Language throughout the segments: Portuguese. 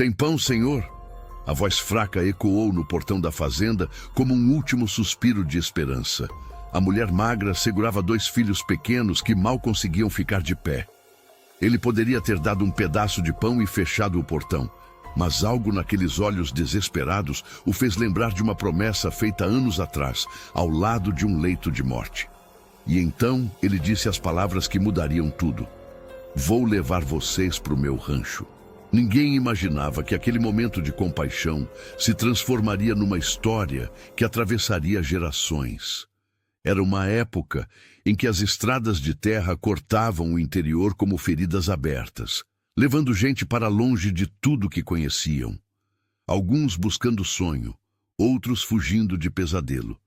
Tem pão, senhor? A voz fraca ecoou no portão da fazenda como um último suspiro de esperança. A mulher magra segurava 2 filhos pequenos que mal conseguiam ficar de pé. Ele poderia ter dado um pedaço de pão e fechado o portão, mas algo naqueles olhos desesperados o fez lembrar de uma promessa feita anos atrás, ao lado de um leito de morte. E então ele disse as palavras que mudariam tudo. Vou levar vocês para o meu rancho. Ninguém imaginava que aquele momento de compaixão se transformaria numa história que atravessaria gerações. Era uma época em que as estradas de terra cortavam o interior como feridas abertas, levando gente para longe de tudo que conheciam. Alguns buscando sonho, outros fugindo de pesadelo.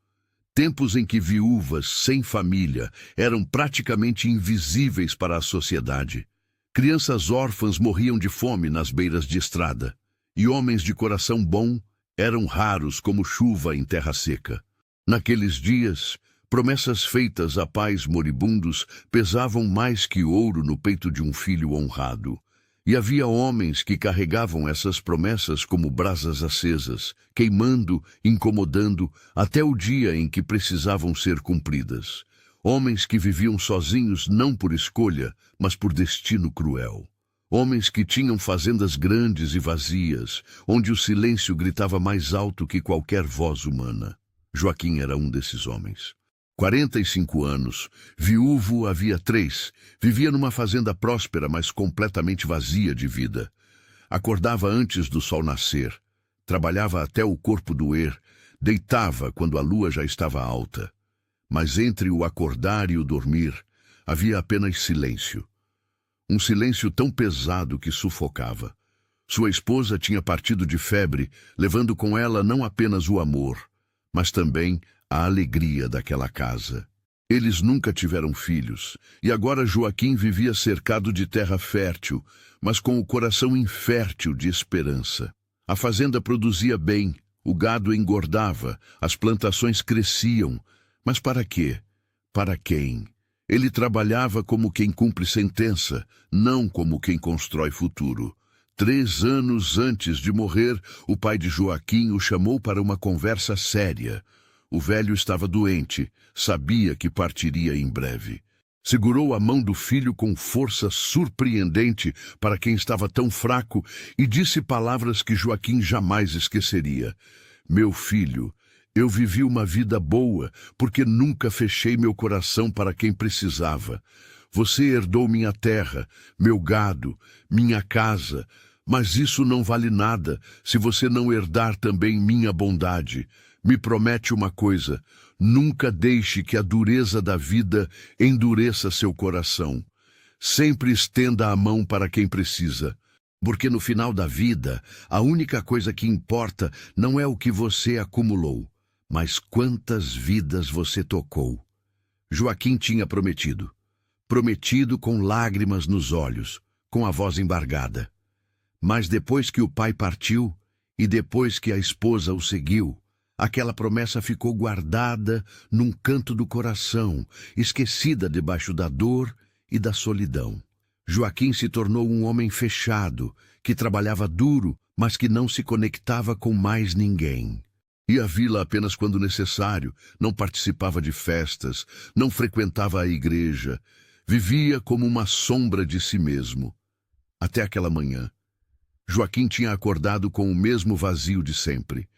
Tempos em que viúvas sem família eram praticamente invisíveis para a sociedade. Crianças órfãs morriam de fome nas beiras de estrada, e homens de coração bom eram raros como chuva em terra seca. Naqueles dias, promessas feitas a pais moribundos pesavam mais que ouro no peito de um filho honrado. E havia homens que carregavam essas promessas como brasas acesas, queimando, incomodando, até o dia em que precisavam ser cumpridas. Homens que viviam sozinhos não por escolha, mas por destino cruel. Homens que tinham fazendas grandes e vazias, onde o silêncio gritava mais alto que qualquer voz humana. Joaquim era um desses homens. 45 anos, viúvo havia 3, vivia numa fazenda próspera, mas completamente vazia de vida. Acordava antes do sol nascer, trabalhava até o corpo doer, deitava quando a lua já estava alta. Mas entre o acordar e o dormir, havia apenas silêncio. Um silêncio tão pesado que sufocava. Sua esposa tinha partido de febre, levando com ela não apenas o amor, mas também a alegria daquela casa. Eles nunca tiveram filhos, e agora Joaquim vivia cercado de terra fértil, mas com o coração infértil de esperança. A fazenda produzia bem, o gado engordava, as plantações cresciam, mas para quê? Para quem? Ele trabalhava como quem cumpre sentença, não como quem constrói futuro. 3 anos antes de morrer, o pai de Joaquim o chamou para uma conversa séria. O velho estava doente, sabia que partiria em breve. Segurou a mão do filho com força surpreendente para quem estava tão fraco e disse palavras que Joaquim jamais esqueceria. Meu filho, eu vivi uma vida boa porque nunca fechei meu coração para quem precisava. Você herdou minha terra, meu gado, minha casa, mas isso não vale nada se você não herdar também minha bondade. Me promete uma coisa, nunca deixe que a dureza da vida endureça seu coração. Sempre estenda a mão para quem precisa, porque no final da vida, a única coisa que importa não é o que você acumulou, mas quantas vidas você tocou. Joaquim tinha prometido com lágrimas nos olhos, com a voz embargada. Mas depois que o pai partiu, e depois que a esposa o seguiu, aquela promessa ficou guardada num canto do coração, esquecida debaixo da dor e da solidão. Joaquim se tornou um homem fechado, que trabalhava duro, mas que não se conectava com mais ninguém. Ia à vila apenas quando necessário, não participava de festas, não frequentava a igreja, vivia como uma sombra de si mesmo. Até aquela manhã, Joaquim tinha acordado com o mesmo vazio de sempre.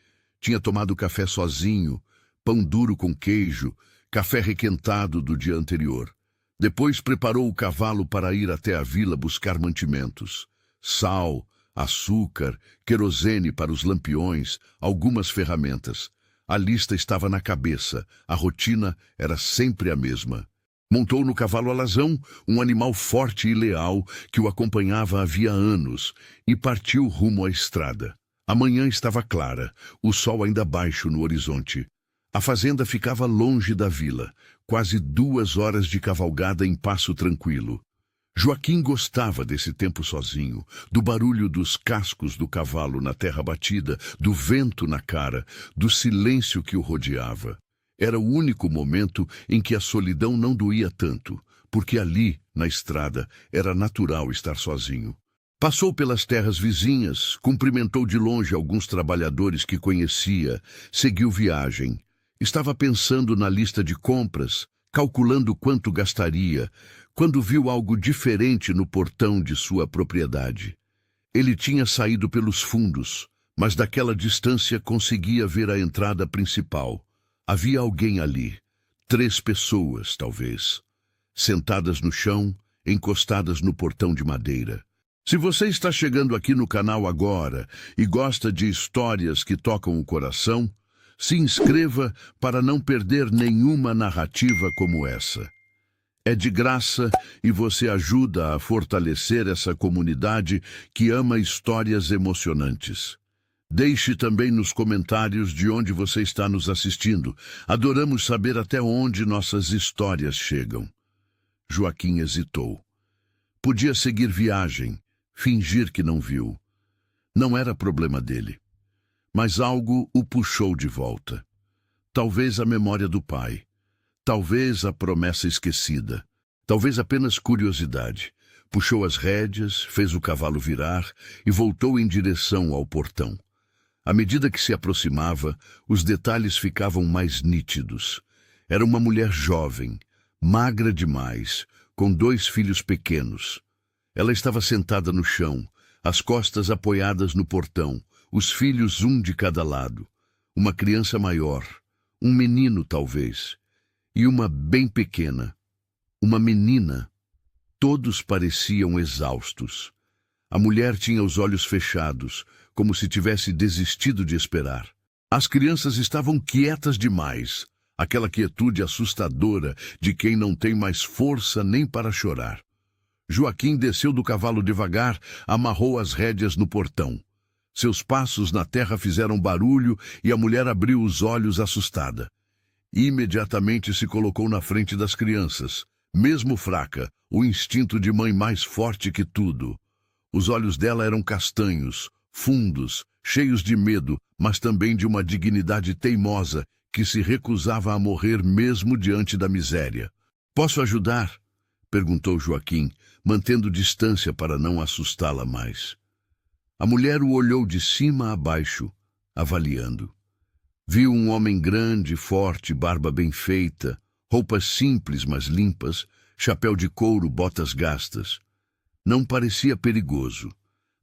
Tinha tomado café sozinho, pão duro com queijo, café requentado do dia anterior. Depois preparou o cavalo para ir até a vila buscar mantimentos. Sal, açúcar, querosene para os lampiões, algumas ferramentas. A lista estava na cabeça, a rotina era sempre a mesma. Montou no cavalo alazão, um animal forte e leal que o acompanhava havia anos, e partiu rumo à estrada. A manhã estava clara, o sol ainda baixo no horizonte. A fazenda ficava longe da vila, quase 2 horas de cavalgada em passo tranquilo. Joaquim gostava desse tempo sozinho, do barulho dos cascos do cavalo na terra batida, do vento na cara, do silêncio que o rodeava. Era o único momento em que a solidão não doía tanto, porque ali, na estrada, era natural estar sozinho. Passou pelas terras vizinhas, cumprimentou de longe alguns trabalhadores que conhecia, seguiu viagem. Estava pensando na lista de compras, calculando quanto gastaria, quando viu algo diferente no portão de sua propriedade. Ele tinha saído pelos fundos, mas daquela distância conseguia ver a entrada principal. Havia alguém ali, 3 pessoas, talvez, sentadas no chão, encostadas no portão de madeira. Se você está chegando aqui no canal agora e gosta de histórias que tocam o coração, se inscreva para não perder nenhuma narrativa como essa. É de graça e você ajuda a fortalecer essa comunidade que ama histórias emocionantes. Deixe também nos comentários de onde você está nos assistindo. Adoramos saber até onde nossas histórias chegam. Joaquim hesitou. Podia seguir viagem, fingir que não viu. Não era problema dele. Mas algo o puxou de volta. Talvez a memória do pai. Talvez a promessa esquecida. Talvez apenas curiosidade. Puxou as rédeas, fez o cavalo virar e voltou em direção ao portão. À medida que se aproximava, os detalhes ficavam mais nítidos. Era uma mulher jovem, magra demais, com 2 filhos pequenos. Ela estava sentada no chão, as costas apoiadas no portão, os filhos um de cada lado. Uma criança maior, um menino talvez, e uma bem pequena, uma menina. Todos pareciam exaustos. A mulher tinha os olhos fechados, como se tivesse desistido de esperar. As crianças estavam quietas demais, aquela quietude assustadora de quem não tem mais força nem para chorar. Joaquim desceu do cavalo devagar, amarrou as rédeas no portão. Seus passos na terra fizeram barulho e a mulher abriu os olhos assustada. Imediatamente se colocou na frente das crianças. Mesmo fraca, o instinto de mãe mais forte que tudo. Os olhos dela eram castanhos, fundos, cheios de medo, mas também de uma dignidade teimosa que se recusava a morrer mesmo diante da miséria. "Posso ajudar?" perguntou Joaquim, mantendo distância para não assustá-la mais. A mulher o olhou de cima a baixo, avaliando. Viu um homem grande, forte, barba bem feita, roupas simples mas limpas, chapéu de couro, botas gastas. Não parecia perigoso,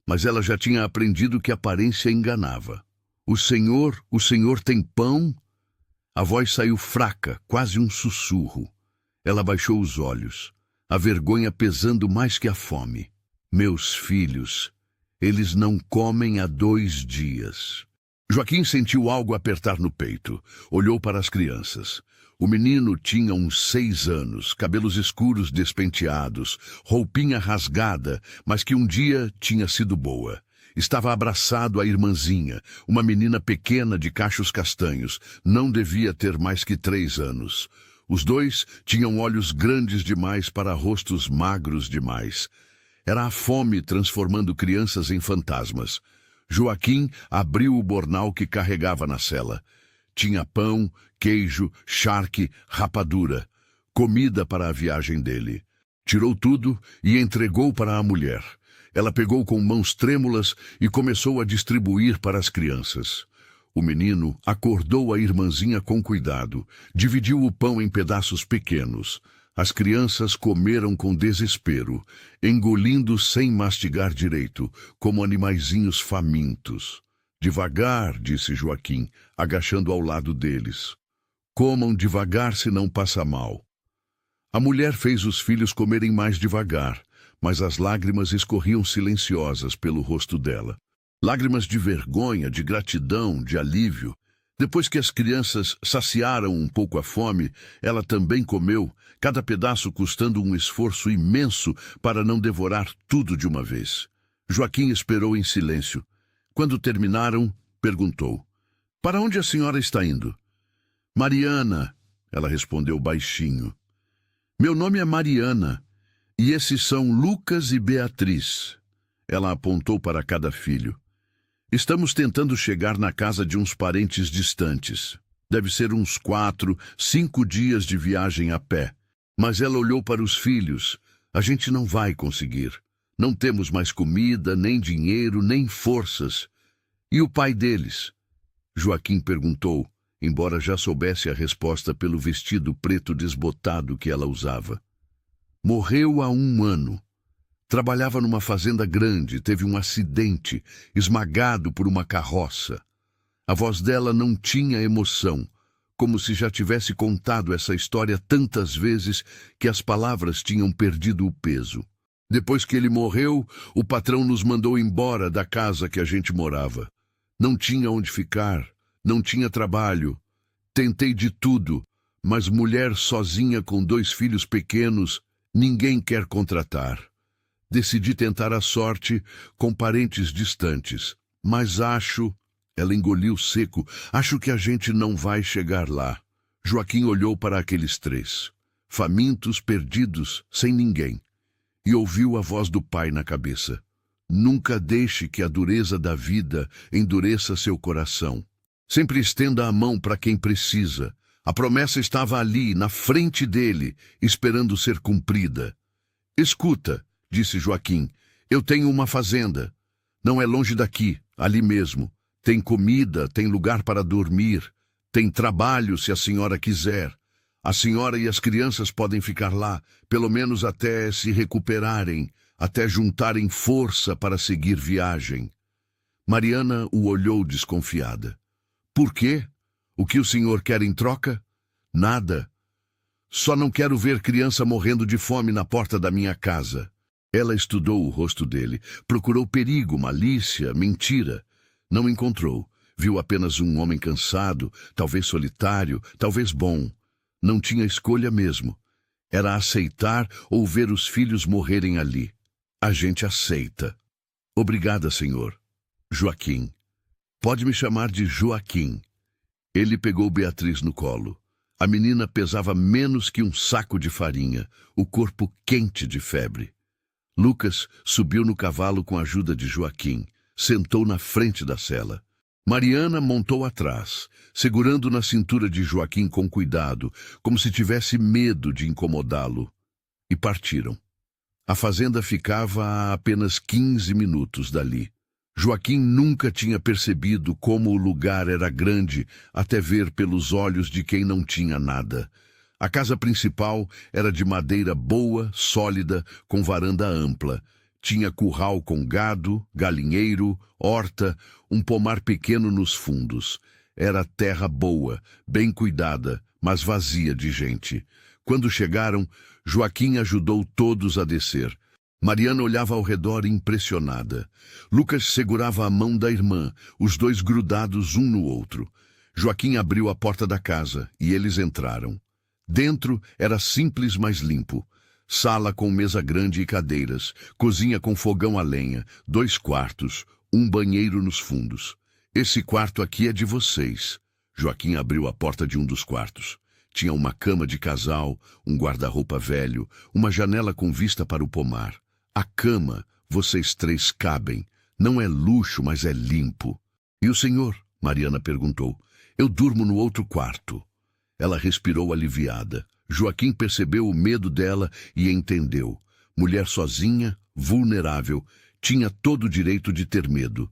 mas ela já tinha aprendido que a aparência enganava. O senhor tem pão?" A voz saiu fraca, quase um sussurro. Ela baixou os olhos, a vergonha pesando mais que a fome. "Meus filhos, eles não comem há 2 dias." Joaquim sentiu algo apertar no peito. Olhou para as crianças. O menino tinha uns 6 anos, cabelos escuros despenteados, roupinha rasgada, mas que um dia tinha sido boa. Estava abraçado à irmãzinha, uma menina pequena de cachos castanhos. Não devia ter mais que 3 anos. Os 2 tinham olhos grandes demais para rostos magros demais. Era a fome transformando crianças em fantasmas. Joaquim abriu o bornal que carregava na cela. Tinha pão, queijo, charque, rapadura. Comida para a viagem dele. Tirou tudo e entregou para a mulher. Ela pegou com mãos trêmulas e começou a distribuir para as crianças. O menino acordou a irmãzinha com cuidado, dividiu o pão em pedaços pequenos. As crianças comeram com desespero, engolindo sem mastigar direito, como animaizinhos famintos. "Devagar", disse Joaquim, agachando ao lado deles. "Comam devagar, senão passa mal." A mulher fez os filhos comerem mais devagar, mas as lágrimas escorriam silenciosas pelo rosto dela. Lágrimas de vergonha, de gratidão, de alívio. Depois que as crianças saciaram um pouco a fome, ela também comeu, cada pedaço custando um esforço imenso para não devorar tudo de uma vez. Joaquim esperou em silêncio. Quando terminaram, perguntou: "Para onde a senhora está indo?" "Mariana", ela respondeu baixinho. "Meu nome é Mariana, e esses são Lucas e Beatriz." Ela apontou para cada filho. "Estamos tentando chegar na casa de uns parentes distantes. Deve ser uns 4, 5 dias de viagem a pé." Mas ela olhou para os filhos. "A gente não vai conseguir. Não temos mais comida, nem dinheiro, nem forças. E o pai deles? Joaquim perguntou, embora já soubesse a resposta pelo vestido preto desbotado que ela usava. Morreu há 1 ano. Trabalhava numa fazenda grande, teve um acidente, esmagado por uma carroça. A voz dela não tinha emoção, como se já tivesse contado essa história tantas vezes que as palavras tinham perdido o peso. Depois que ele morreu, o patrão nos mandou embora da casa que a gente morava. Não tinha onde ficar, não tinha trabalho. Tentei de tudo, mas mulher sozinha com 2 filhos pequenos, ninguém quer contratar. Decidi tentar a sorte com parentes distantes, mas acho... Ela engoliu seco. Acho que a gente não vai chegar lá. Joaquim olhou para aqueles 3, famintos, perdidos, sem ninguém, e ouviu a voz do pai na cabeça. Nunca deixe que a dureza da vida endureça seu coração. Sempre estenda a mão para quem precisa. A promessa estava ali, na frente dele, esperando ser cumprida. Escuta, disse Joaquim, eu tenho uma fazenda. Não é longe daqui, ali mesmo. Tem comida, tem lugar para dormir, tem trabalho se a senhora quiser. A senhora e as crianças podem ficar lá, pelo menos até se recuperarem, até juntarem força para seguir viagem. Mariana o olhou desconfiada. Por quê? O que o senhor quer em troca? Nada. Só não quero ver criança morrendo de fome na porta da minha casa. Ela estudou o rosto dele, procurou perigo, malícia, mentira. Não encontrou. Viu apenas um homem cansado, talvez solitário, talvez bom. Não tinha escolha mesmo. Era aceitar ou ver os filhos morrerem ali. A gente aceita. Obrigada, senhor. Joaquim. Pode me chamar de Joaquim. Ele pegou Beatriz no colo. A menina pesava menos que um saco de farinha, o corpo quente de febre. Lucas subiu no cavalo com a ajuda de Joaquim. Sentou na frente da sela. Mariana montou atrás, segurando na cintura de Joaquim com cuidado, como se tivesse medo de incomodá-lo. E partiram. A fazenda ficava a apenas 15 minutos dali. Joaquim nunca tinha percebido como o lugar era grande até ver pelos olhos de quem não tinha nada. A casa principal era de madeira boa, sólida, com varanda ampla. Tinha curral com gado, galinheiro, horta, um pomar pequeno nos fundos. Era terra boa, bem cuidada, mas vazia de gente. Quando chegaram, Joaquim ajudou todos a descer. Mariana olhava ao redor impressionada. Lucas segurava a mão da irmã, os 2 grudados um no outro. Joaquim abriu a porta da casa e eles entraram. Dentro era simples, mas limpo. Sala com mesa grande e cadeiras, cozinha com fogão a lenha, 2 quartos, um banheiro nos fundos. Esse quarto aqui é de vocês. Joaquim abriu a porta de um dos quartos. Tinha uma cama de casal, um guarda-roupa velho, uma janela com vista para o pomar. A cama, vocês 3 cabem. Não é luxo, mas é limpo. E o senhor? Mariana perguntou. Eu durmo no outro quarto. Ela respirou aliviada. Joaquim percebeu o medo dela e entendeu. Mulher sozinha, vulnerável, tinha todo o direito de ter medo.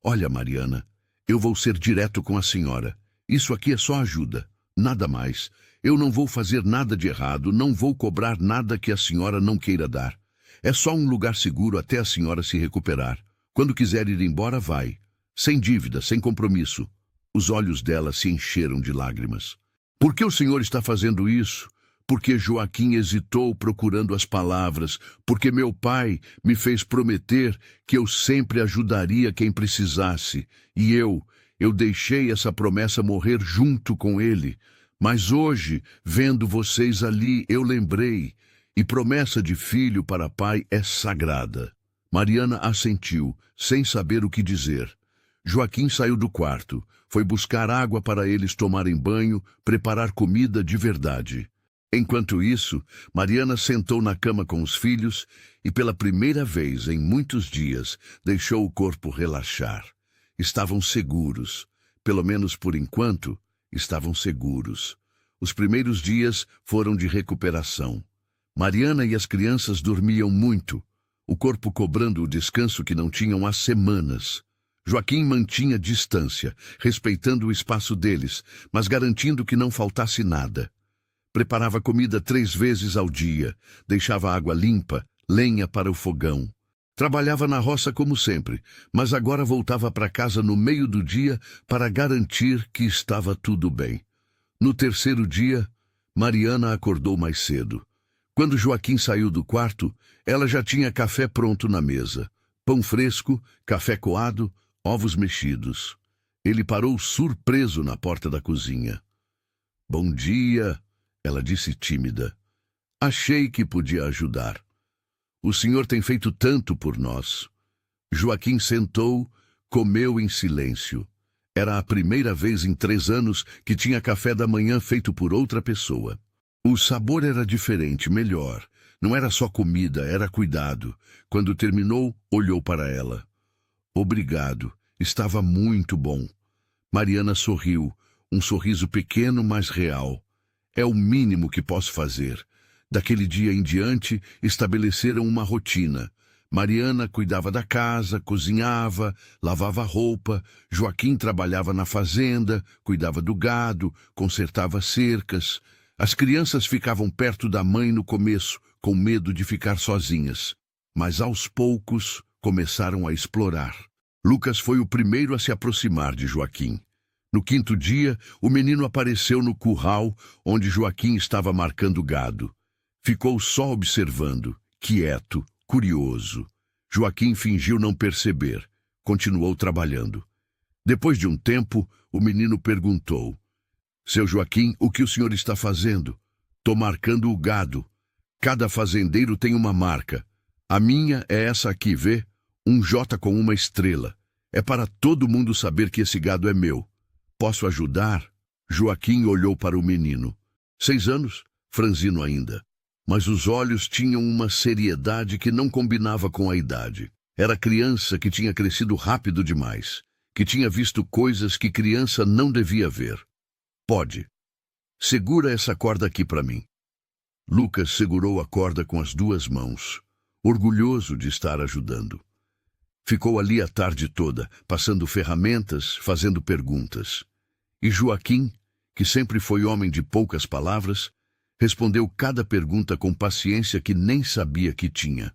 Olha, Mariana, eu vou ser direto com a senhora. Isso aqui é só ajuda, nada mais. Eu não vou fazer nada de errado, não vou cobrar nada que a senhora não queira dar. É só um lugar seguro até a senhora se recuperar. Quando quiser ir embora, vai. Sem dívida, sem compromisso. Os olhos dela se encheram de lágrimas. Por que o senhor está fazendo isso? Porque Joaquim hesitou procurando as palavras, porque meu pai me fez prometer que eu sempre ajudaria quem precisasse, e eu deixei essa promessa morrer junto com ele. Mas hoje, vendo vocês ali, eu lembrei, e promessa de filho para pai é sagrada. Mariana assentiu, sem saber o que dizer. Joaquim saiu do quarto, foi buscar água para eles tomarem banho, preparar comida de verdade. Enquanto isso, Mariana sentou na cama com os filhos e, pela primeira vez em muitos dias, deixou o corpo relaxar. Estavam seguros. Pelo menos por enquanto, estavam seguros. Os primeiros dias foram de recuperação. Mariana e as crianças dormiam muito. o corpo cobrando o descanso que não tinham há semanas. Joaquim mantinha distância, respeitando o espaço deles, mas garantindo que não faltasse nada. Preparava comida 3 vezes ao dia, deixava água limpa, lenha para o fogão. Trabalhava na roça como sempre, mas agora voltava para casa no meio do dia para garantir que estava tudo bem. No terceiro dia, Mariana acordou mais cedo. Quando Joaquim saiu do quarto, ela já tinha café pronto na mesa. Pão fresco, café coado, ovos mexidos. Ele parou surpreso na porta da cozinha. "Bom dia", ela disse tímida. "Achei que podia ajudar. O senhor tem feito tanto por nós." Joaquim sentou, comeu em silêncio. Era a primeira vez em 3 anos que tinha café da manhã feito por outra pessoa. O sabor era diferente, melhor. Não era só comida, era cuidado. Quando terminou, olhou para ela. "Obrigado, estava muito bom." Mariana sorriu, um sorriso pequeno, mas real. "É o mínimo que posso fazer." Daquele dia em diante, estabeleceram uma rotina. Mariana cuidava da casa, cozinhava, lavava roupa. Joaquim trabalhava na fazenda, cuidava do gado, consertava cercas. As crianças ficavam perto da mãe no começo, com medo de ficar sozinhas. Mas aos poucos, começaram a explorar. Lucas foi o primeiro a se aproximar de Joaquim. No 5º dia, o menino apareceu no curral, onde Joaquim estava marcando gado. Ficou só observando, quieto, curioso. Joaquim fingiu não perceber. Continuou trabalhando. Depois de um tempo, o menino perguntou: "Seu Joaquim, o que o senhor está fazendo?" "Tô marcando o gado. Cada fazendeiro tem uma marca. A minha é essa aqui, vê? Um J com uma estrela. É para todo mundo saber que esse gado é meu. Posso ajudar?" Joaquim olhou para o menino. 6 anos, franzino ainda. Mas os olhos tinham uma seriedade que não combinava com a idade. Era criança que tinha crescido rápido demais, que tinha visto coisas que criança não devia ver. "Pode. Segura essa corda aqui para mim." Lucas segurou a corda com as 2 mãos, orgulhoso de estar ajudando. Ficou ali a tarde toda, passando ferramentas, fazendo perguntas. E Joaquim, que sempre foi homem de poucas palavras, respondeu cada pergunta com paciência que nem sabia que tinha.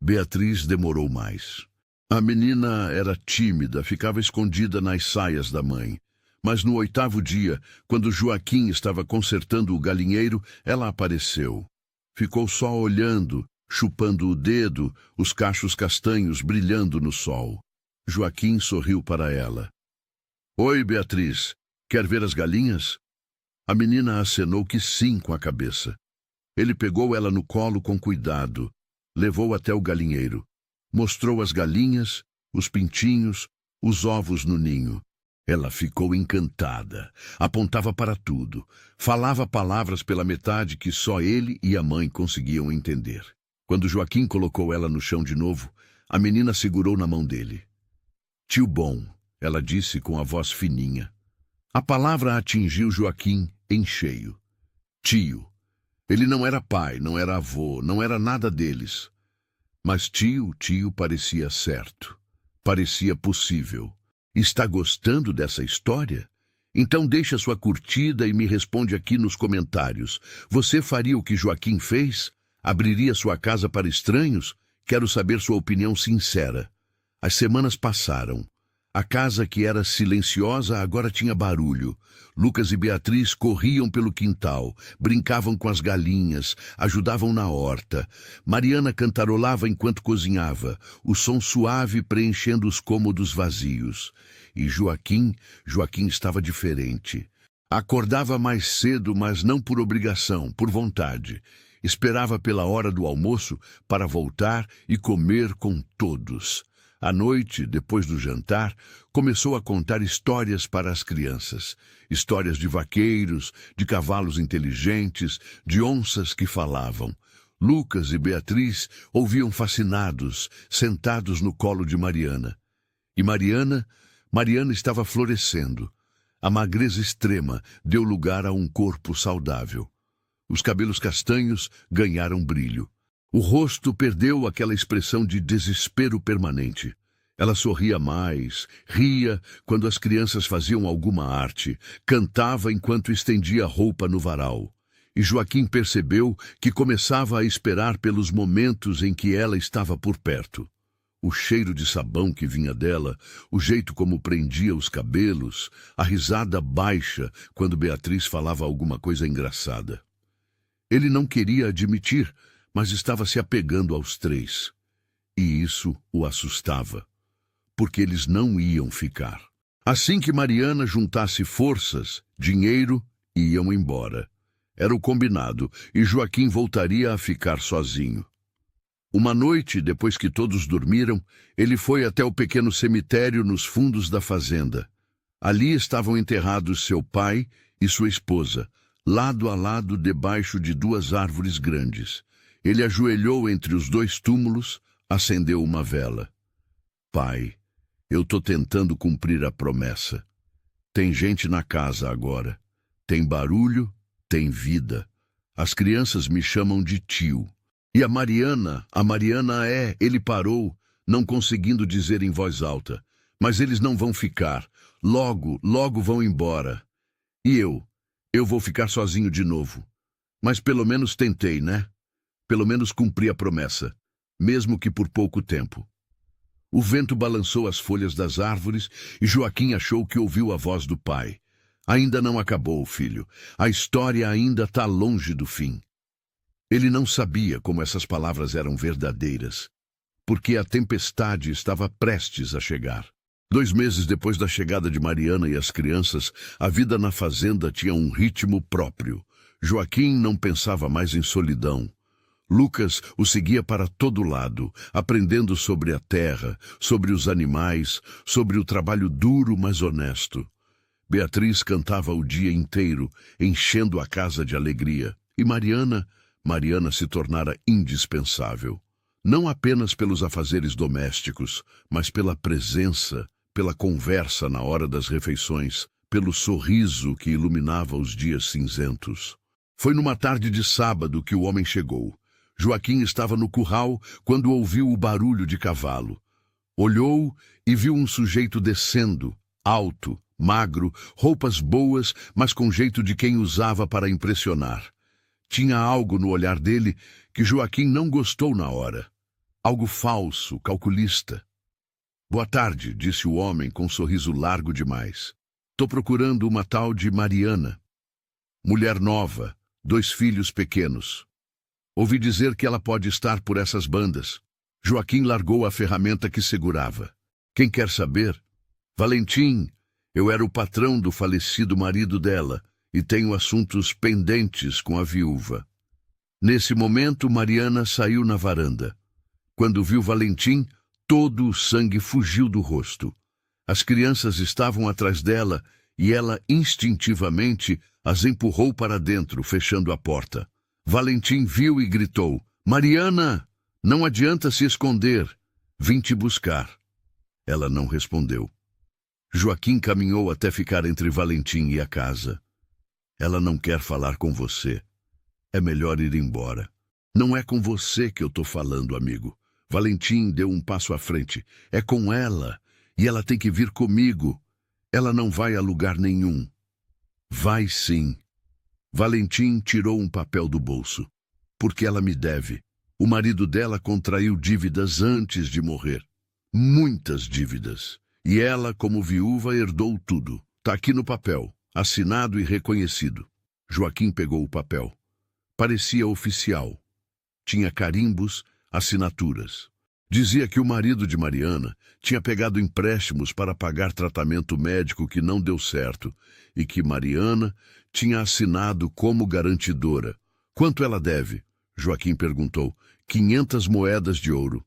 Beatriz demorou mais. A menina era tímida, ficava escondida nas saias da mãe. Mas no 8º dia, quando Joaquim estava consertando o galinheiro, ela apareceu. Ficou só olhando, chupando o dedo, os cachos castanhos brilhando no sol. Joaquim sorriu para ela. "Oi, Beatriz, quer ver as galinhas?" A menina acenou que sim com a cabeça. Ele pegou ela no colo com cuidado, levou até o galinheiro. Mostrou as galinhas, os pintinhos, os ovos no ninho. Ela ficou encantada, apontava para tudo, falava palavras pela metade que só ele e a mãe conseguiam entender. Quando Joaquim colocou ela no chão de novo, a menina segurou na mão dele. "Tio bom", ela disse com a voz fininha. A palavra atingiu Joaquim em cheio. Tio. Ele não era pai, não era avô, não era nada deles. Mas tio parecia certo. Parecia possível. Está gostando dessa história? Então deixa sua curtida e me responde aqui nos comentários. Você faria o que Joaquim fez? Abriria sua casa para estranhos? Quero saber sua opinião sincera. As semanas passaram. A casa que era silenciosa agora tinha barulho. Lucas e Beatriz corriam pelo quintal, brincavam com as galinhas, ajudavam na horta. Mariana cantarolava enquanto cozinhava, o som suave preenchendo os cômodos vazios. E Joaquim estava diferente. Acordava mais cedo, mas não por obrigação, por vontade. Esperava pela hora do almoço para voltar e comer com todos. À noite, depois do jantar, começou a contar histórias para as crianças. Histórias de vaqueiros, de cavalos inteligentes, de onças que falavam. Lucas e Beatriz ouviam fascinados, sentados no colo de Mariana. E Mariana estava florescendo. A magreza extrema deu lugar a um corpo saudável. Os cabelos castanhos ganharam brilho. O rosto perdeu aquela expressão de desespero permanente. Ela sorria mais, ria quando as crianças faziam alguma arte, cantava enquanto estendia a roupa no varal. E Joaquim percebeu que começava a esperar pelos momentos em que ela estava por perto. O cheiro de sabão que vinha dela, o jeito como prendia os cabelos, a risada baixa quando Beatriz falava alguma coisa engraçada. Ele não queria admitir, mas estava se apegando aos três. E isso o assustava, porque eles não iam ficar. Assim que Mariana juntasse forças, dinheiro, iam embora. Era o combinado, e Joaquim voltaria a ficar sozinho. Uma noite, depois que todos dormiram, ele foi até o pequeno cemitério nos fundos da fazenda. Ali estavam enterrados seu pai e sua esposa, lado a lado debaixo de duas árvores grandes. Ele ajoelhou entre os dois túmulos, acendeu uma vela. Pai, eu estou tentando cumprir a promessa. Tem gente na casa agora. Tem barulho, tem vida. As crianças me chamam de tio. E a Mariana é... Ele parou, não conseguindo dizer em voz alta. Mas eles não vão ficar. Logo, logo vão embora. E eu vou ficar sozinho de novo. Mas pelo menos tentei, né? Pelo menos cumpri a promessa, mesmo que por pouco tempo. O vento balançou as folhas das árvores e Joaquim achou que ouviu a voz do pai. Ainda não acabou, filho. A história ainda está longe do fim. Ele não sabia como essas palavras eram verdadeiras, porque a tempestade estava prestes a chegar. 2 meses depois da chegada de Mariana e as crianças, a vida na fazenda tinha um ritmo próprio. Joaquim não pensava mais em solidão. Lucas o seguia para todo lado, aprendendo sobre a terra, sobre os animais, sobre o trabalho duro, mas honesto. Beatriz cantava o dia inteiro, enchendo a casa de alegria. E Mariana se tornara indispensável. Não apenas pelos afazeres domésticos, mas pela presença, pela conversa na hora das refeições, pelo sorriso que iluminava os dias cinzentos. Foi numa tarde de sábado que o homem chegou. Joaquim estava no curral quando ouviu o barulho de cavalo. Olhou e viu um sujeito descendo, alto, magro, roupas boas, mas com jeito de quem usava para impressionar. Tinha algo no olhar dele que Joaquim não gostou na hora. Algo falso, calculista. Boa tarde, disse o homem com um sorriso largo demais. Tô procurando uma tal de Mariana. Mulher nova, 2 filhos pequenos. Ouvi dizer que ela pode estar por essas bandas. Joaquim largou a ferramenta que segurava. Quem quer saber? Valentim, eu era o patrão do falecido marido dela e tenho assuntos pendentes com a viúva. Nesse momento, Mariana saiu na varanda. Quando viu Valentim, todo o sangue fugiu do rosto. As crianças estavam atrás dela e ela instintivamente as empurrou para dentro, fechando a porta. Valentim viu e gritou: Mariana, não adianta se esconder. Vim te buscar. Ela não respondeu. Joaquim caminhou até ficar entre Valentim e a casa. Ela não quer falar com você. É melhor ir embora. Não é com você que eu tô falando, amigo. Valentim deu um passo à frente. É com ela. E ela tem que vir comigo. Ela não vai a lugar nenhum. Vai sim. Valentim tirou um papel do bolso. Porque ela me deve. O marido dela contraiu dívidas antes de morrer. Muitas dívidas. E ela, como viúva, herdou tudo. Tá aqui no papel, assinado e reconhecido. Joaquim pegou o papel. Parecia oficial. Tinha carimbos, assinaturas. Dizia que o marido de Mariana tinha pegado empréstimos para pagar tratamento médico que não deu certo e que Mariana tinha assinado como garantidora. Quanto ela deve? Joaquim perguntou. 500 moedas de ouro.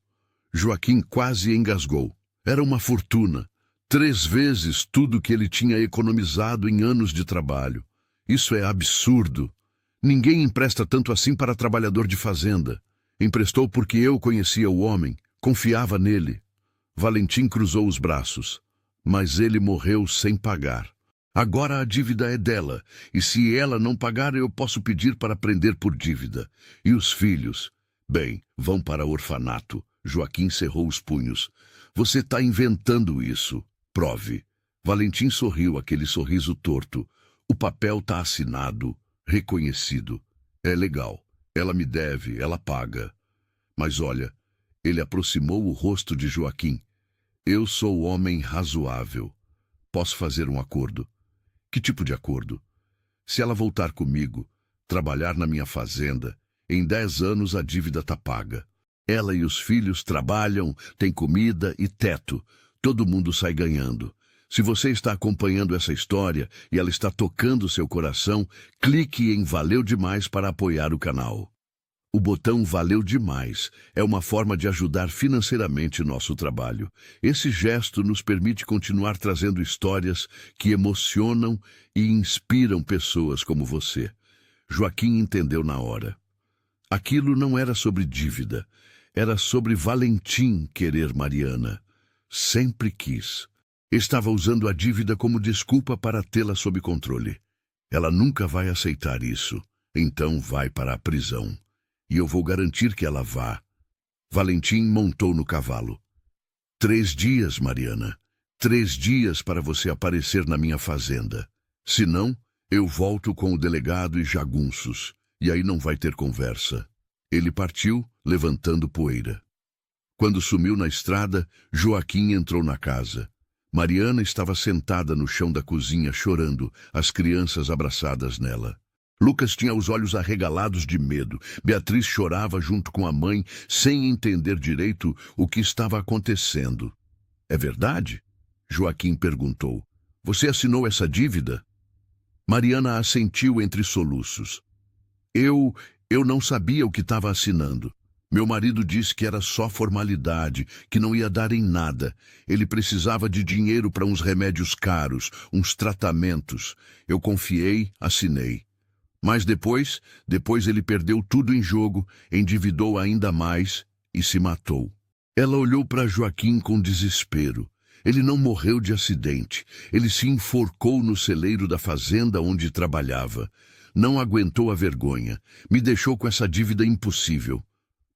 Joaquim quase engasgou. Era uma fortuna. 3 vezes tudo que ele tinha economizado em anos de trabalho. Isso é absurdo. Ninguém empresta tanto assim para trabalhador de fazenda. Emprestou porque eu conhecia o homem, confiava nele. Valentim cruzou os braços, mas ele morreu sem pagar. Agora a dívida é dela, e se ela não pagar, eu posso pedir para prender por dívida. E os filhos? Bem, vão para orfanato. Joaquim cerrou os punhos. Você está inventando isso. Prove. Valentim sorriu, aquele sorriso torto. O papel está assinado, reconhecido. É legal. Ela me deve, ela paga. Mas olha, ele aproximou o rosto de Joaquim. Eu sou homem razoável. Posso fazer um acordo. Que tipo de acordo? Se ela voltar comigo, trabalhar na minha fazenda, em 10 anos a dívida está paga. Ela e os filhos trabalham, têm comida e teto. Todo mundo sai ganhando. Se você está acompanhando essa história e ela está tocando seu coração, clique em Valeu Demais para apoiar o canal. O botão Valeu Demais é uma forma de ajudar financeiramente nosso trabalho. Esse gesto nos permite continuar trazendo histórias que emocionam e inspiram pessoas como você. Joaquim entendeu na hora. Aquilo não era sobre dívida, era sobre Valentim querer Mariana. Sempre quis. Estava usando a dívida como desculpa para tê-la sob controle. Ela nunca vai aceitar isso, então vai para a prisão. E eu vou garantir que ela vá. Valentim montou no cavalo. 3 dias, Mariana. 3 dias para você aparecer na minha fazenda. Senão, eu volto com o delegado e jagunços, e aí não vai ter conversa. Ele partiu, levantando poeira. Quando sumiu na estrada, Joaquim entrou na casa. Mariana estava sentada no chão da cozinha, chorando, as crianças abraçadas nela. Lucas tinha os olhos arregalados de medo. Beatriz chorava junto com a mãe, sem entender direito o que estava acontecendo. É verdade? Joaquim perguntou. Você assinou essa dívida? Mariana assentiu entre soluços. Eu não sabia o que estava assinando. Meu marido disse que era só formalidade, que não ia dar em nada. Ele precisava de dinheiro para uns remédios caros, uns tratamentos. Eu confiei, assinei. Mas depois ele perdeu tudo em jogo, endividou ainda mais e se matou. Ela olhou para Joaquim com desespero. Ele não morreu de acidente. Ele se enforcou no celeiro da fazenda onde trabalhava. Não aguentou a vergonha. Me deixou com essa dívida impossível.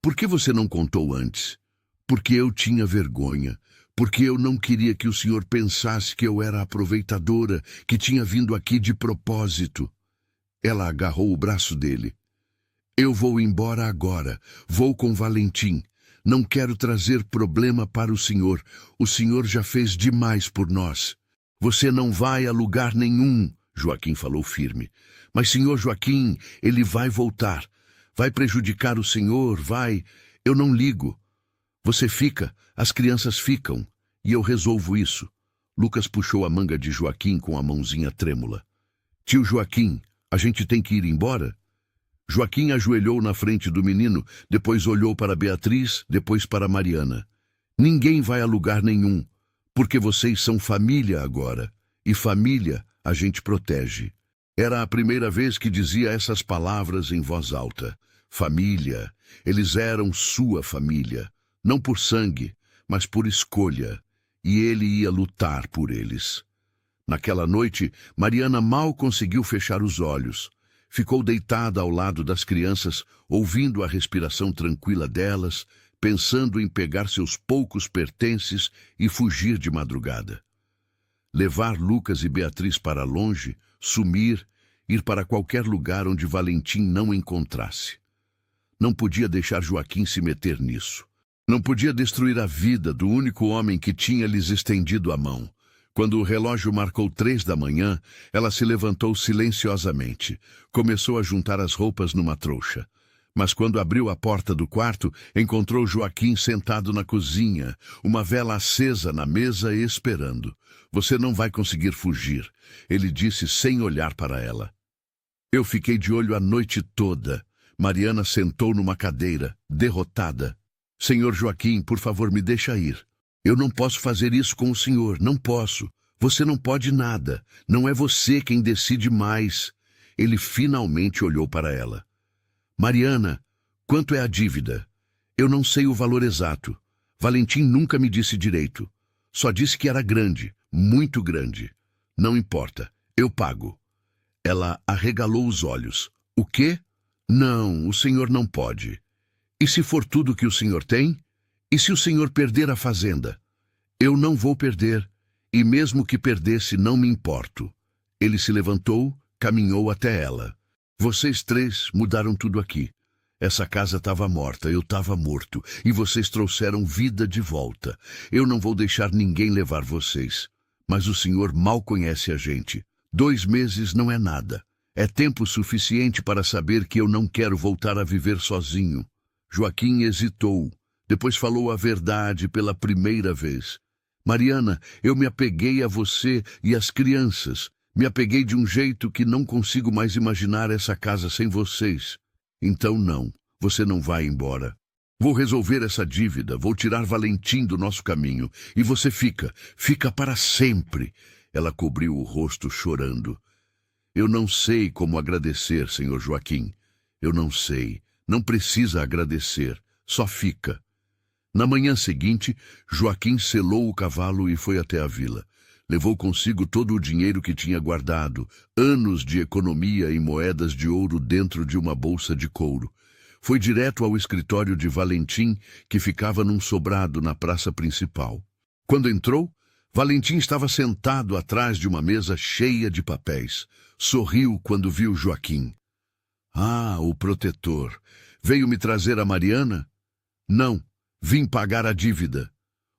Por que você não contou antes? Porque eu tinha vergonha. Porque eu não queria que o senhor pensasse que eu era aproveitadora, que tinha vindo aqui de propósito. Ela agarrou o braço dele. Eu vou embora agora. Vou com Valentim. Não quero trazer problema para o senhor. O senhor já fez demais por nós. Você não vai a lugar nenhum, Joaquim falou firme. Mas, senhor Joaquim, ele vai voltar. Vai prejudicar o senhor, vai. Eu não ligo. Você fica, as crianças ficam. E eu resolvo isso. Lucas puxou a manga de Joaquim com a mãozinha trêmula. Tio Joaquim, a gente tem que ir embora? Joaquim ajoelhou na frente do menino, depois olhou para Beatriz, depois para Mariana. Ninguém vai a lugar nenhum, porque vocês são família agora, e família a gente protege. Era a primeira vez que dizia essas palavras em voz alta. Família, eles eram sua família, não por sangue, mas por escolha, e ele ia lutar por eles. Naquela noite, Mariana mal conseguiu fechar os olhos. Ficou deitada ao lado das crianças, ouvindo a respiração tranquila delas, pensando em pegar seus poucos pertences e fugir de madrugada. Levar Lucas e Beatriz para longe, sumir, ir para qualquer lugar onde Valentim não encontrasse. Não podia deixar Joaquim se meter nisso. Não podia destruir a vida do único homem que tinha lhes estendido a mão. Quando o relógio marcou 3 da manhã, ela se levantou silenciosamente. Começou a juntar as roupas numa trouxa. Mas quando abriu a porta do quarto, encontrou Joaquim sentado na cozinha, uma vela acesa na mesa e esperando. Você não vai conseguir fugir, ele disse sem olhar para ela. Eu fiquei de olho a noite toda. Mariana sentou numa cadeira, derrotada. Senhor Joaquim, por favor, me deixa ir. Eu não posso fazer isso com o senhor, não posso. Você não pode nada. Não é você quem decide mais. Ele finalmente olhou para ela. Mariana, quanto é a dívida? Eu não sei o valor exato. Valentim nunca me disse direito. Só disse que era grande, muito grande. Não importa, eu pago. Ela arregalou os olhos. O quê? Não, o senhor não pode. E se for tudo que o senhor tem? E se o senhor perder a fazenda? Eu não vou perder, e mesmo que perdesse, não me importo. Ele se levantou, caminhou até ela. Vocês três mudaram tudo aqui. Essa casa estava morta, eu estava morto, e vocês trouxeram vida de volta. Eu não vou deixar ninguém levar vocês. Mas o senhor mal conhece a gente. 2 meses não é nada. É tempo suficiente para saber que eu não quero voltar a viver sozinho. Joaquim hesitou. Depois falou a verdade pela primeira vez. Mariana, eu me apeguei a você e às crianças. Me apeguei de um jeito que não consigo mais imaginar essa casa sem vocês. Então não, você não vai embora. Vou resolver essa dívida, vou tirar Valentim do nosso caminho. E você fica para sempre. Ela cobriu o rosto chorando. Eu não sei como agradecer, senhor Joaquim. Eu não sei. Não precisa agradecer. Só fica. Na manhã seguinte, Joaquim selou o cavalo e foi até a vila. Levou consigo todo o dinheiro que tinha guardado, anos de economia em moedas de ouro dentro de uma bolsa de couro. Foi direto ao escritório de Valentim, que ficava num sobrado na praça principal. Quando entrou, Valentim estava sentado atrás de uma mesa cheia de papéis. Sorriu quando viu Joaquim. Ah, o protetor. Veio me trazer a Mariana? Não, vim pagar a dívida.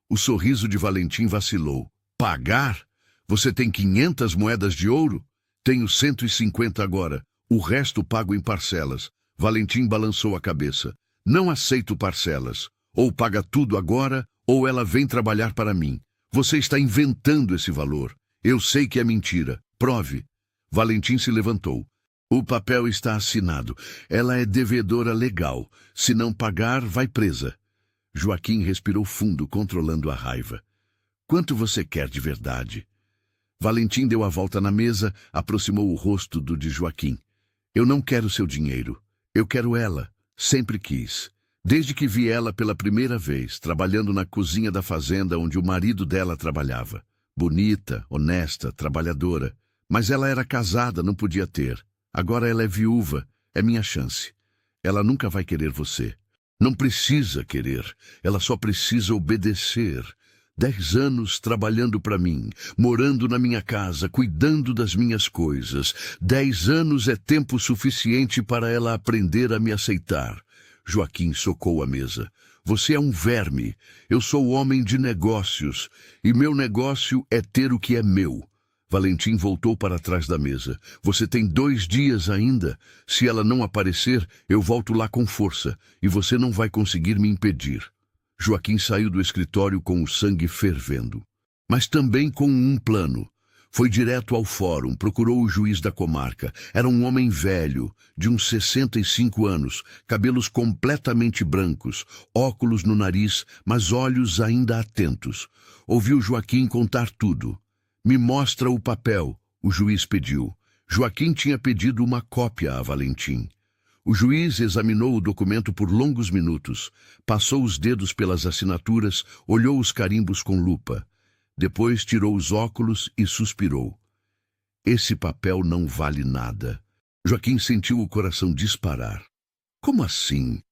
O sorriso de Valentim vacilou. Pagar? Você tem 500 moedas de ouro? Tenho 150 agora. O resto pago em parcelas. Valentim balançou a cabeça. Não aceito parcelas. Ou paga tudo agora, ou ela vem trabalhar para mim. Você está inventando esse valor. Eu sei que é mentira. Prove. Valentim se levantou. O papel está assinado. Ela é devedora legal. Se não pagar, vai presa. Joaquim respirou fundo, controlando a raiva. Quanto você quer de verdade? Valentim deu a volta na mesa, aproximou o rosto do de Joaquim. Eu não quero seu dinheiro. Eu quero ela. Sempre quis. Desde que vi ela pela primeira vez, trabalhando na cozinha da fazenda onde o marido dela trabalhava. Bonita, honesta, trabalhadora. Mas ela era casada, não podia ter. Agora ela é viúva. É minha chance. Ela nunca vai querer você. Não precisa querer. Ela só precisa obedecer. 10 anos trabalhando para mim, morando na minha casa, cuidando das minhas coisas. 10 anos é tempo suficiente para ela aprender a me aceitar. Joaquim socou a mesa. Você é um verme. Eu sou homem de negócios. E meu negócio é ter o que é meu. Valentim voltou para trás da mesa. Você tem 2 dias ainda. Se ela não aparecer, eu volto lá com força. E você não vai conseguir me impedir. Joaquim saiu do escritório com o sangue fervendo. Mas também com um plano. Foi direto ao fórum, procurou o juiz da comarca. Era um homem velho, de uns 65 anos, cabelos completamente brancos, óculos no nariz, mas olhos ainda atentos. Ouviu Joaquim contar tudo. Me mostra o papel, o juiz pediu. Joaquim tinha pedido uma cópia a Valentim. O juiz examinou o documento por longos minutos, passou os dedos pelas assinaturas, olhou os carimbos com lupa. Depois tirou os óculos e suspirou. Esse papel não vale nada. Joaquim sentiu o coração disparar. Como assim?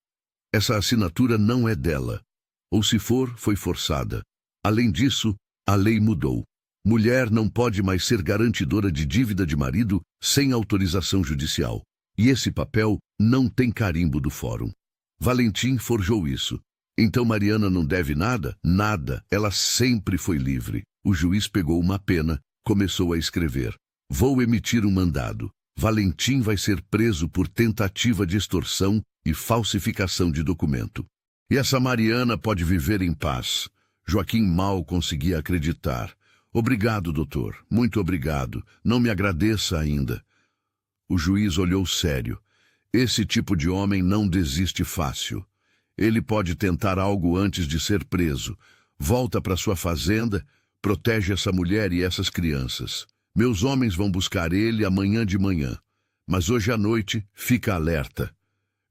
Essa assinatura não é dela. Ou se for, foi forçada. Além disso, a lei mudou. Mulher não pode mais ser garantidora de dívida de marido sem autorização judicial. E esse papel não tem carimbo do fórum. Valentim forjou isso. Então Mariana não deve nada? Nada. Ela sempre foi livre. O juiz pegou uma pena, começou a escrever. Vou emitir um mandado. Valentim vai ser preso por tentativa de extorsão e falsificação de documento. E essa Mariana pode viver em paz. Joaquim mal conseguia acreditar. Obrigado, doutor. Muito obrigado. Não me agradeça ainda. O juiz olhou sério. Esse tipo de homem não desiste fácil. Ele pode tentar algo antes de ser preso. Volta para sua fazenda, protege essa mulher e essas crianças. Meus homens vão buscar ele amanhã de manhã. Mas hoje à noite, fica alerta.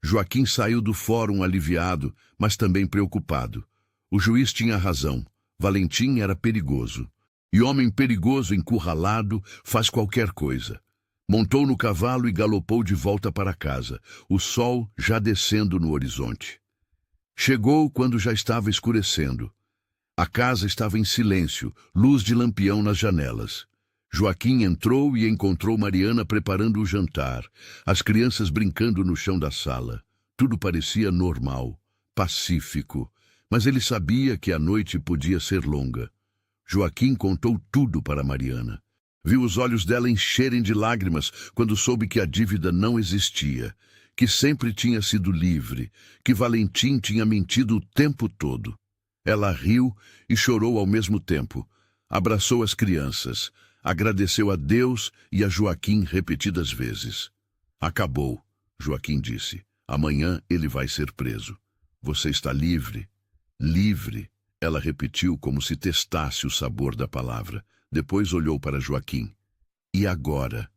Joaquim saiu do fórum aliviado, mas também preocupado. O juiz tinha razão. Valentim era perigoso. E homem perigoso encurralado faz qualquer coisa. Montou no cavalo e galopou de volta para casa, o sol já descendo no horizonte. Chegou quando já estava escurecendo. A casa estava em silêncio, luz de lampião nas janelas. Joaquim entrou e encontrou Mariana preparando o jantar, as crianças brincando no chão da sala. Tudo parecia normal, pacífico, mas ele sabia que a noite podia ser longa. Joaquim contou tudo para Mariana. Viu os olhos dela encherem de lágrimas quando soube que a dívida não existia, que sempre tinha sido livre, que Valentim tinha mentido o tempo todo. Ela riu e chorou ao mesmo tempo. Abraçou as crianças, agradeceu a Deus e a Joaquim repetidas vezes. Acabou, Joaquim disse. Amanhã ele vai ser preso. Você está livre? Livre, ela repetiu como se testasse o sabor da palavra. Depois olhou para Joaquim. E agora?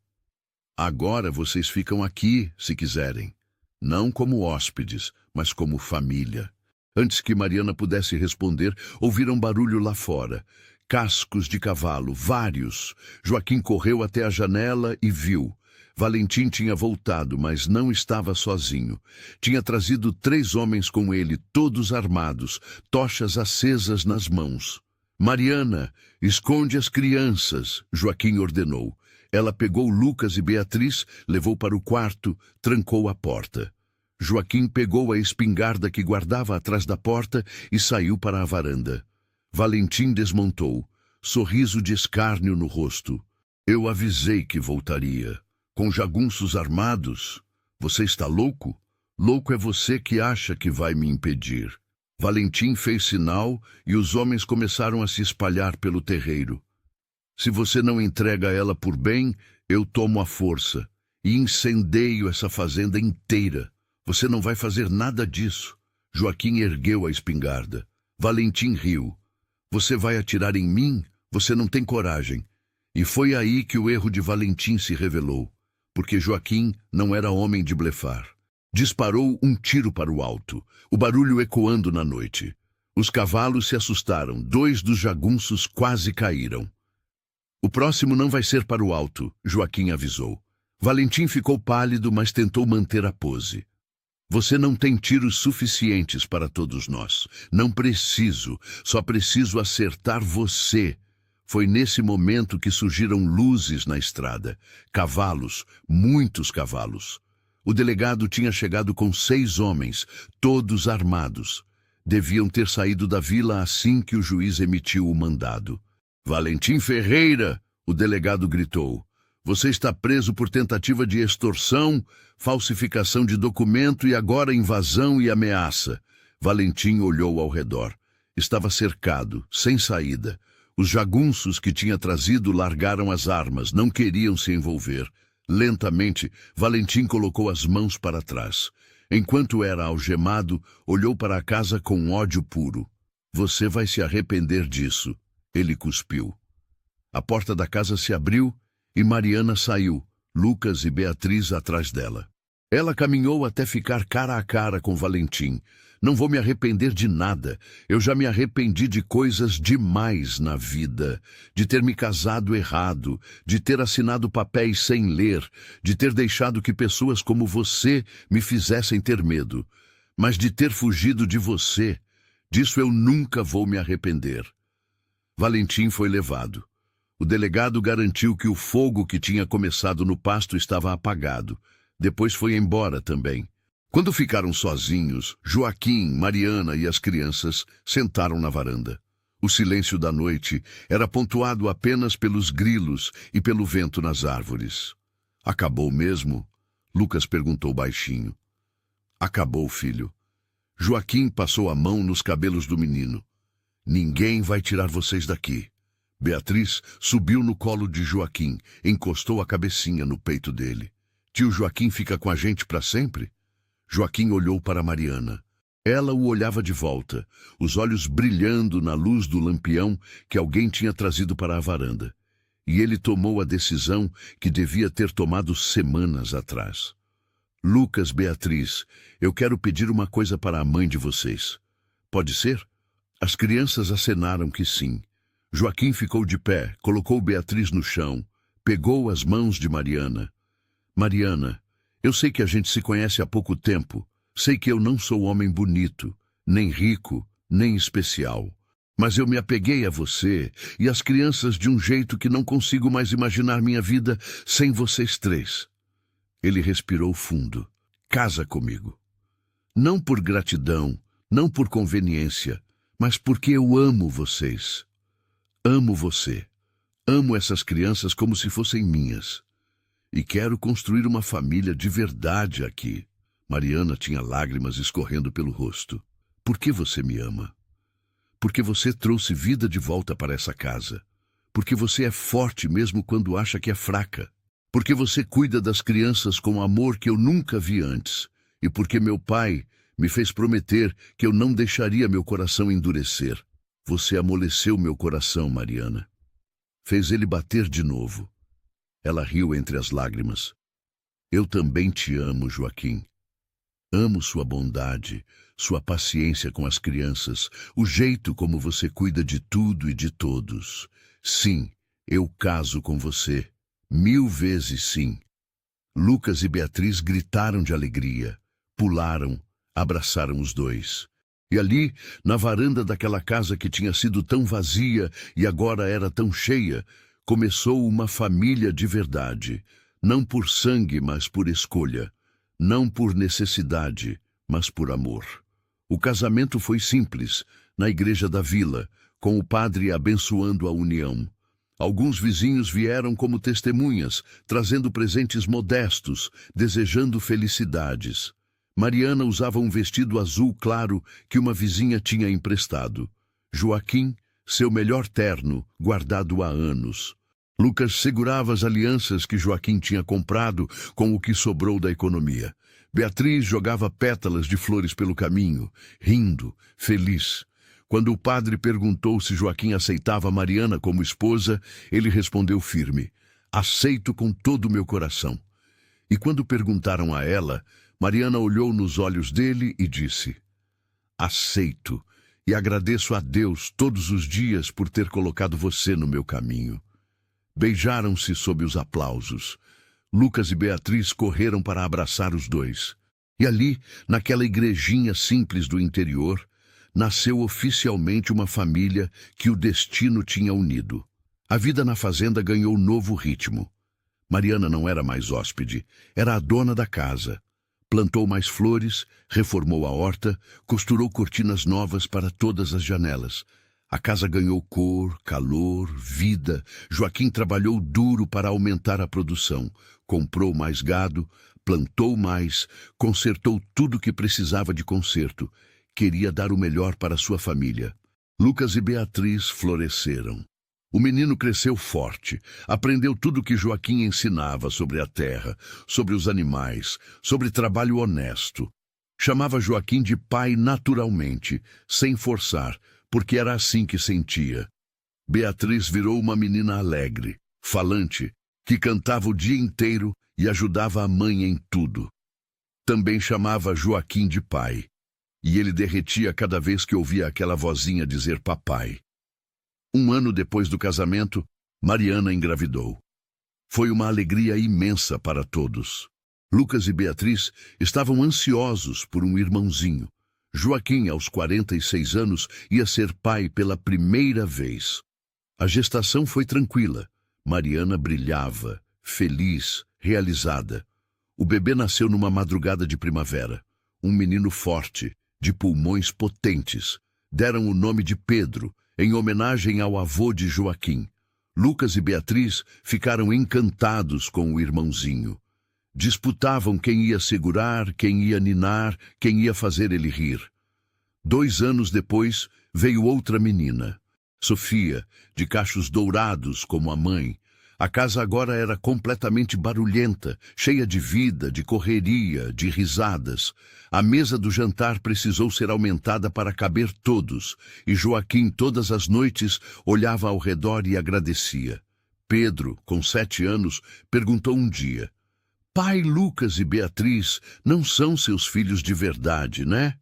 Agora vocês ficam aqui, se quiserem. Não como hóspedes, mas como família. Antes que Mariana pudesse responder, ouviram barulho lá fora. Cascos de cavalo, vários. Joaquim correu até a janela e viu. Valentim tinha voltado, mas não estava sozinho. Tinha trazido 3 homens com ele, todos armados, tochas acesas nas mãos. Mariana, esconde as crianças, Joaquim ordenou. Ela pegou Lucas e Beatriz, levou para o quarto, trancou a porta. Joaquim pegou a espingarda que guardava atrás da porta e saiu para a varanda. Valentim desmontou, sorriso de escárnio no rosto. Eu avisei que voltaria. Com jagunços armados? Você está louco? Louco é você que acha que vai me impedir. Valentim fez sinal e os homens começaram a se espalhar pelo terreiro. Se você não entrega ela por bem, eu tomo a força e incendeio essa fazenda inteira. Você não vai fazer nada disso. Joaquim ergueu a espingarda. Valentim riu. Você vai atirar em mim? Você não tem coragem. E foi aí que o erro de Valentim se revelou, porque Joaquim não era homem de blefar. Disparou um tiro para o alto, o barulho ecoando na noite. Os cavalos se assustaram, 2 dos jagunços quase caíram. O próximo não vai ser para o alto, Joaquim avisou. Valentim ficou pálido, mas tentou manter a pose. Você não tem tiros suficientes para todos nós. Não preciso, só preciso acertar você. Foi nesse momento que surgiram luzes na estrada. Cavalos, muitos cavalos. O delegado tinha chegado com 6 homens, todos armados. Deviam ter saído da vila assim que o juiz emitiu o mandado. Valentim Ferreira, o delegado gritou. Você está preso por tentativa de extorsão, falsificação de documento e agora invasão e ameaça. Valentim olhou ao redor. Estava cercado, sem saída. Os jagunços que tinha trazido largaram as armas, não queriam se envolver. Lentamente, Valentim colocou as mãos para trás. Enquanto era algemado, olhou para a casa com ódio puro. Você vai se arrepender disso, ele cuspiu. A porta da casa se abriu e Mariana saiu, Lucas e Beatriz atrás dela. Ela caminhou até ficar cara a cara com Valentim. Não vou me arrepender de nada. Eu já me arrependi de coisas demais na vida. De ter me casado errado, de ter assinado papéis sem ler, de ter deixado que pessoas como você me fizessem ter medo. Mas de ter fugido de você, disso eu nunca vou me arrepender. Valentim foi levado. O delegado garantiu que o fogo que tinha começado no pasto estava apagado. Depois foi embora também. Quando ficaram sozinhos, Joaquim, Mariana e as crianças sentaram na varanda. O silêncio da noite era pontuado apenas pelos grilos e pelo vento nas árvores. Acabou mesmo? Lucas perguntou baixinho. Acabou, filho. Joaquim passou a mão nos cabelos do menino. Ninguém vai tirar vocês daqui. Beatriz subiu no colo de Joaquim, encostou a cabecinha no peito dele. Tio Joaquim fica com a gente para sempre? Joaquim olhou para Mariana. Ela o olhava de volta, os olhos brilhando na luz do lampião que alguém tinha trazido para a varanda. E ele tomou a decisão que devia ter tomado semanas atrás. Lucas, Beatriz, eu quero pedir uma coisa para a mãe de vocês. Pode ser? As crianças acenaram que sim. Joaquim ficou de pé, colocou Beatriz no chão, pegou as mãos de Mariana. Mariana, eu sei que a gente se conhece há pouco tempo. Sei que eu não sou homem bonito, nem rico, nem especial. Mas eu me apeguei a você e às crianças de um jeito que não consigo mais imaginar minha vida sem vocês três. Ele respirou fundo. Casa comigo. Não por gratidão, não por conveniência, mas porque eu amo vocês. Amo você. Amo essas crianças como se fossem minhas. E quero construir uma família de verdade aqui. Mariana tinha lágrimas escorrendo pelo rosto. Por que você me ama? Porque você trouxe vida de volta para essa casa. Porque você é forte mesmo quando acha que é fraca. Porque você cuida das crianças com amor que eu nunca vi antes. E porque meu pai me fez prometer que eu não deixaria meu coração endurecer. Você amoleceu meu coração, Mariana. Fez ele bater de novo. Ela riu entre as lágrimas. Eu também te amo, Joaquim. Amo sua bondade, sua paciência com as crianças, o jeito como você cuida de tudo e de todos. Sim, eu caso com você. 1000 vezes sim. Lucas e Beatriz gritaram de alegria, pularam, abraçaram os dois. E ali, na varanda daquela casa que tinha sido tão vazia e agora era tão cheia, começou uma família de verdade, não por sangue, mas por escolha. Não por necessidade, mas por amor. O casamento foi simples, na igreja da vila, com o padre abençoando a união. Alguns vizinhos vieram como testemunhas, trazendo presentes modestos, desejando felicidades. Mariana usava um vestido azul claro que uma vizinha tinha emprestado. Joaquim, seu melhor terno, guardado há anos. Lucas segurava as alianças que Joaquim tinha comprado com o que sobrou da economia. Beatriz jogava pétalas de flores pelo caminho, rindo, feliz. Quando o padre perguntou se Joaquim aceitava Mariana como esposa, ele respondeu firme: aceito com todo o meu coração. E quando perguntaram a ela, Mariana olhou nos olhos dele e disse: aceito, e agradeço a Deus todos os dias por ter colocado você no meu caminho. Beijaram-se sob os aplausos. Lucas e Beatriz correram para abraçar os dois. E ali, naquela igrejinha simples do interior, nasceu oficialmente uma família que o destino tinha unido. A vida na fazenda ganhou novo ritmo. Mariana não era mais hóspede, era a dona da casa. Plantou mais flores, reformou a horta, costurou cortinas novas para todas as janelas. A casa ganhou cor, calor, vida. Joaquim trabalhou duro para aumentar a produção. Comprou mais gado, plantou mais, consertou tudo que precisava de conserto. Queria dar o melhor para sua família. Lucas e Beatriz floresceram. O menino cresceu forte, aprendeu tudo que Joaquim ensinava sobre a terra, sobre os animais, sobre trabalho honesto. Chamava Joaquim de pai naturalmente, sem forçar, porque era assim que sentia. Beatriz virou uma menina alegre, falante, que cantava o dia inteiro e ajudava a mãe em tudo. Também chamava Joaquim de pai, e ele derretia cada vez que ouvia aquela vozinha dizer papai. 1 ano depois do casamento, Mariana engravidou. Foi uma alegria imensa para todos. Lucas e Beatriz estavam ansiosos por um irmãozinho. Joaquim, aos 46 anos, ia ser pai pela primeira vez. A gestação foi tranquila. Mariana brilhava, feliz, realizada. O bebê nasceu numa madrugada de primavera. Um menino forte, de pulmões potentes. Deram o nome de Pedro, em homenagem ao avô de Joaquim. Lucas e Beatriz ficaram encantados com o irmãozinho. Disputavam quem ia segurar, quem ia ninar, quem ia fazer ele rir. 2 anos depois, veio outra menina, Sofia, de cachos dourados como a mãe. A casa agora era completamente barulhenta, cheia de vida, de correria, de risadas. A mesa do jantar precisou ser aumentada para caber todos, e Joaquim todas as noites olhava ao redor e agradecia. Pedro, com 7 anos, perguntou um dia: pai, Lucas e Beatriz não são seus filhos de verdade, né?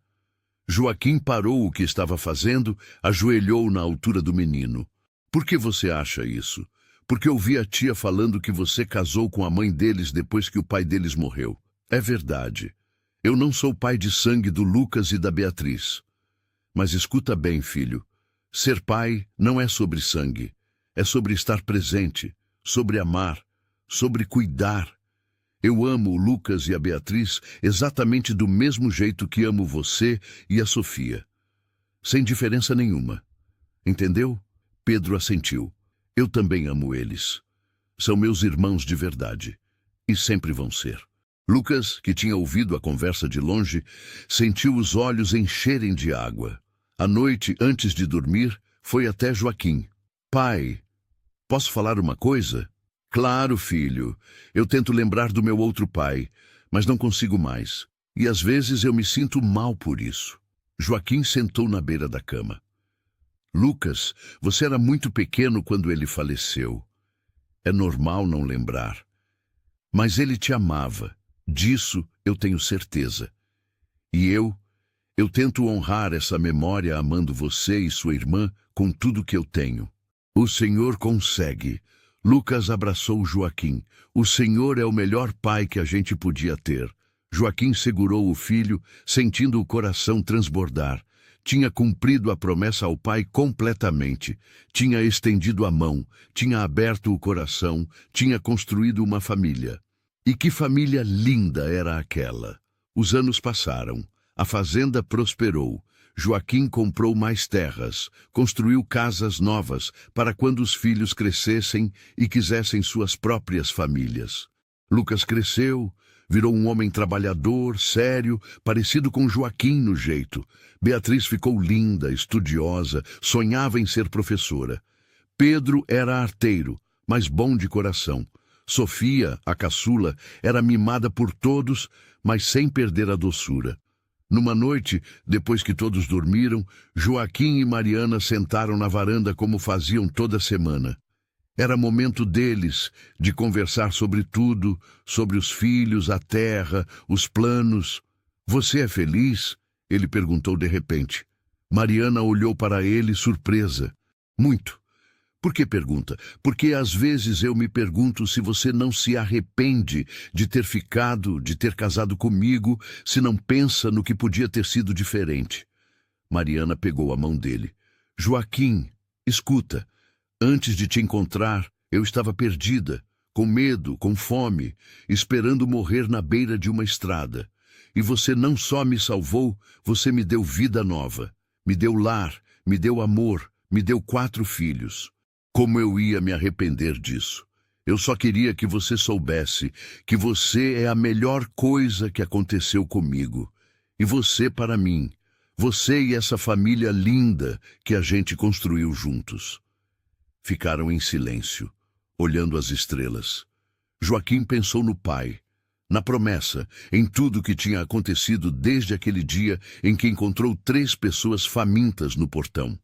Joaquim parou o que estava fazendo, ajoelhou na altura do menino. Por que você acha isso? Porque ouvi a tia falando que você casou com a mãe deles depois que o pai deles morreu. É verdade. Eu não sou pai de sangue do Lucas e da Beatriz. Mas escuta bem, filho. Ser pai não é sobre sangue. É sobre estar presente, sobre amar, sobre cuidar. Eu amo o Lucas e a Beatriz exatamente do mesmo jeito que amo você e a Sofia. Sem diferença nenhuma. Entendeu? Pedro assentiu. Eu também amo eles. São meus irmãos de verdade. E sempre vão ser. Lucas, que tinha ouvido a conversa de longe, sentiu os olhos encherem de água. À noite, antes de dormir, foi até Joaquim. Pai, posso falar uma coisa? Claro, filho. Eu tento lembrar do meu outro pai, mas não consigo mais. E às vezes eu me sinto mal por isso. Joaquim sentou na beira da cama. Lucas, você era muito pequeno quando ele faleceu. É normal não lembrar. Mas ele te amava. Disso eu tenho certeza. E eu tento honrar essa memória amando você e sua irmã com tudo que eu tenho. O Senhor consegue. Lucas abraçou Joaquim. O Senhor é o melhor pai que a gente podia ter. Joaquim segurou o filho, sentindo o coração transbordar. Tinha cumprido a promessa ao pai completamente. Tinha estendido a mão, tinha aberto o coração, tinha construído uma família. E que família linda era aquela! Os anos passaram. A fazenda prosperou. Joaquim comprou mais terras, construiu casas novas para quando os filhos crescessem e quisessem suas próprias famílias. Lucas cresceu, virou um homem trabalhador, sério, parecido com Joaquim no jeito. Beatriz ficou linda, estudiosa, sonhava em ser professora. Pedro era arteiro, mas bom de coração. Sofia, a caçula, era mimada por todos, mas sem perder a doçura. Numa noite, depois que todos dormiram, Joaquim e Mariana sentaram na varanda como faziam toda semana. Era momento deles de conversar sobre tudo, sobre os filhos, a terra, os planos. Você é feliz? Ele perguntou de repente. Mariana olhou para ele surpresa. Muito. Por que pergunta? Porque às vezes eu me pergunto se você não se arrepende de ter ficado, de ter casado comigo, se não pensa no que podia ter sido diferente. Mariana pegou a mão dele. Joaquim, escuta, antes de te encontrar, eu estava perdida, com medo, com fome, esperando morrer na beira de uma estrada. E você não só me salvou, você me deu vida nova, me deu lar, me deu amor, me deu 4 filhos. Como eu ia me arrepender disso? Eu só queria que você soubesse que você é a melhor coisa que aconteceu comigo. E você para mim. Você e essa família linda que a gente construiu juntos. Ficaram em silêncio, olhando as estrelas. Joaquim pensou no pai, na promessa, em tudo que tinha acontecido desde aquele dia em que encontrou 3 pessoas famintas no portão.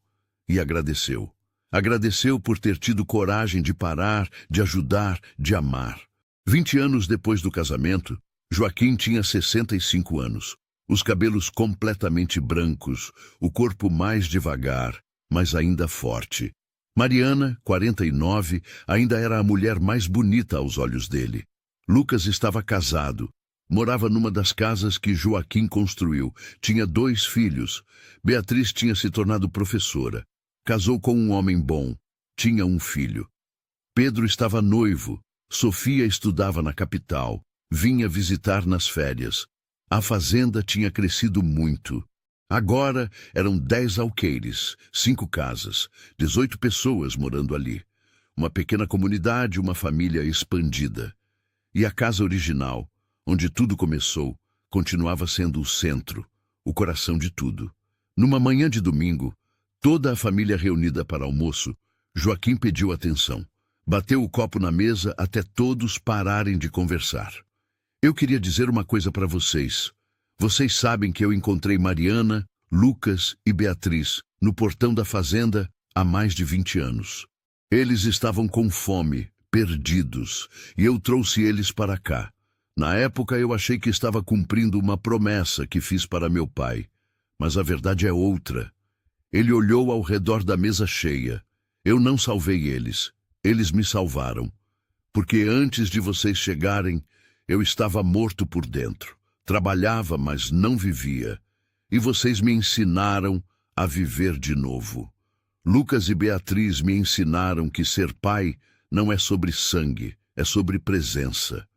E agradeceu. Agradeceu por ter tido coragem de parar, de ajudar, de amar. 20 anos depois do casamento, Joaquim tinha 65 anos. Os cabelos completamente brancos, o corpo mais devagar, mas ainda forte. Mariana, 49, ainda era a mulher mais bonita aos olhos dele. Lucas estava casado. Morava numa das casas que Joaquim construiu. Tinha 2 filhos. Beatriz tinha se tornado professora. Casou com um homem bom. Tinha um filho. Pedro estava noivo. Sofia estudava na capital. Vinha visitar nas férias. A fazenda tinha crescido muito. Agora eram 10 alqueires, 5 casas, 18 pessoas morando ali. Uma pequena comunidade, uma família expandida. E a casa original, onde tudo começou, continuava sendo o centro, o coração de tudo. Numa manhã de domingo, toda a família reunida para almoço, Joaquim pediu atenção. Bateu o copo na mesa até todos pararem de conversar. Eu queria dizer uma coisa para vocês. Vocês sabem que eu encontrei Mariana, Lucas e Beatriz no portão da fazenda há mais de 20 anos. Eles estavam com fome, perdidos, e eu trouxe eles para cá. Na época eu achei que estava cumprindo uma promessa que fiz para meu pai, mas a verdade é outra. Ele olhou ao redor da mesa cheia. Eu não salvei eles. Eles me salvaram. Porque antes de vocês chegarem, eu estava morto por dentro. Trabalhava, mas não vivia. E vocês me ensinaram a viver de novo. Lucas e Beatriz me ensinaram que ser pai não é sobre sangue, é sobre presença.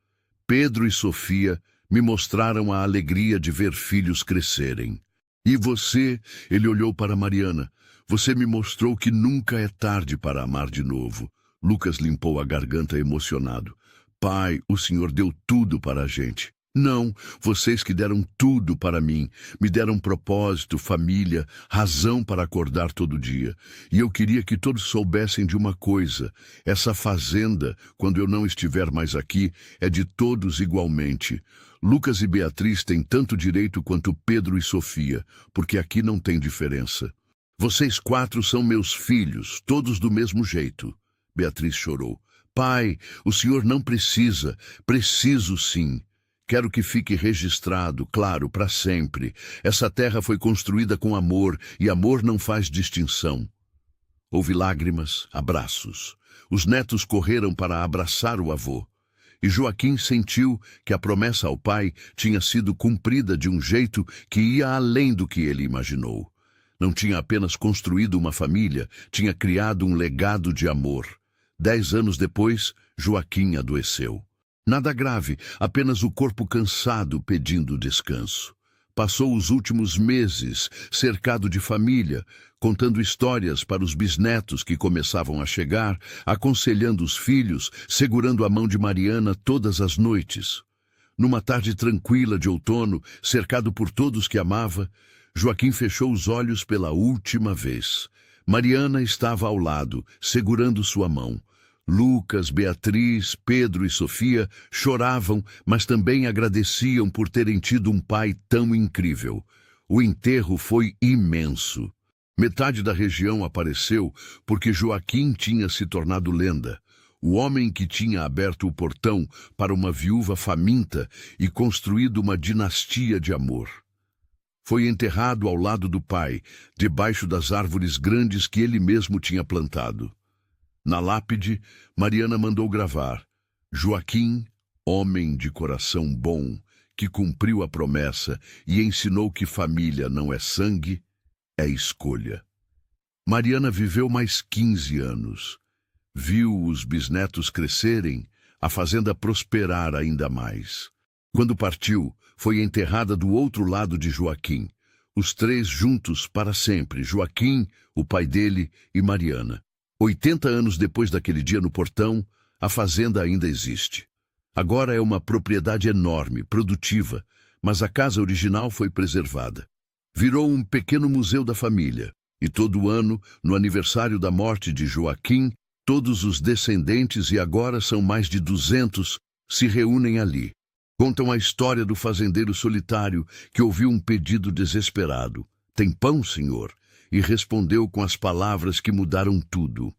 Pedro e Sofia me mostraram a alegria de ver filhos crescerem. E você, ele olhou para Mariana, você me mostrou que nunca é tarde para amar de novo. Lucas limpou a garganta emocionado. Pai, o Senhor deu tudo para a gente. Não, vocês que deram tudo para mim, me deram propósito, família, razão para acordar todo dia. E eu queria que todos soubessem de uma coisa, essa fazenda, quando eu não estiver mais aqui, é de todos igualmente. Lucas e Beatriz têm tanto direito quanto Pedro e Sofia, porque aqui não tem diferença. Vocês 4 são meus filhos, todos do mesmo jeito. Beatriz chorou. Pai, o senhor não precisa, preciso sim. Quero que fique registrado, claro, para sempre. Essa terra foi construída com amor, e amor não faz distinção. Houve lágrimas, abraços. Os netos correram para abraçar o avô. E Joaquim sentiu que a promessa ao pai tinha sido cumprida de um jeito que ia além do que ele imaginou. Não tinha apenas construído uma família, tinha criado um legado de amor. 10 anos depois, Joaquim adoeceu. Nada grave, apenas o corpo cansado pedindo descanso. Passou os últimos meses cercado de família, contando histórias para os bisnetos que começavam a chegar, aconselhando os filhos, segurando a mão de Mariana todas as noites. Numa tarde tranquila de outono, cercado por todos que amava, Joaquim fechou os olhos pela última vez. Mariana estava ao lado, segurando sua mão. Lucas, Beatriz, Pedro e Sofia choravam, mas também agradeciam por terem tido um pai tão incrível. O enterro foi imenso. Metade da região apareceu porque Joaquim tinha se tornado lenda. O homem que tinha aberto o portão para uma viúva faminta e construído uma dinastia de amor. Foi enterrado ao lado do pai, debaixo das árvores grandes que ele mesmo tinha plantado. Na lápide, Mariana mandou gravar: Joaquim, homem de coração bom, que cumpriu a promessa e ensinou que família não é sangue, é escolha. Mariana viveu mais 15 anos. Viu os bisnetos crescerem, a fazenda prosperar ainda mais. Quando partiu, foi enterrada do outro lado de Joaquim. Os 3 juntos para sempre, Joaquim, o pai dele e Mariana. 80 anos depois daquele dia no portão, a fazenda ainda existe. Agora é uma propriedade enorme, produtiva, mas a casa original foi preservada. Virou um pequeno museu da família, e todo ano, no aniversário da morte de Joaquim, todos os descendentes, e agora são mais de 200, se reúnem ali. Contam a história do fazendeiro solitário que ouviu um pedido desesperado. Tem pão, senhor? E respondeu com as palavras que mudaram tudo.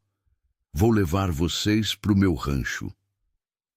Vou levar vocês para o meu rancho.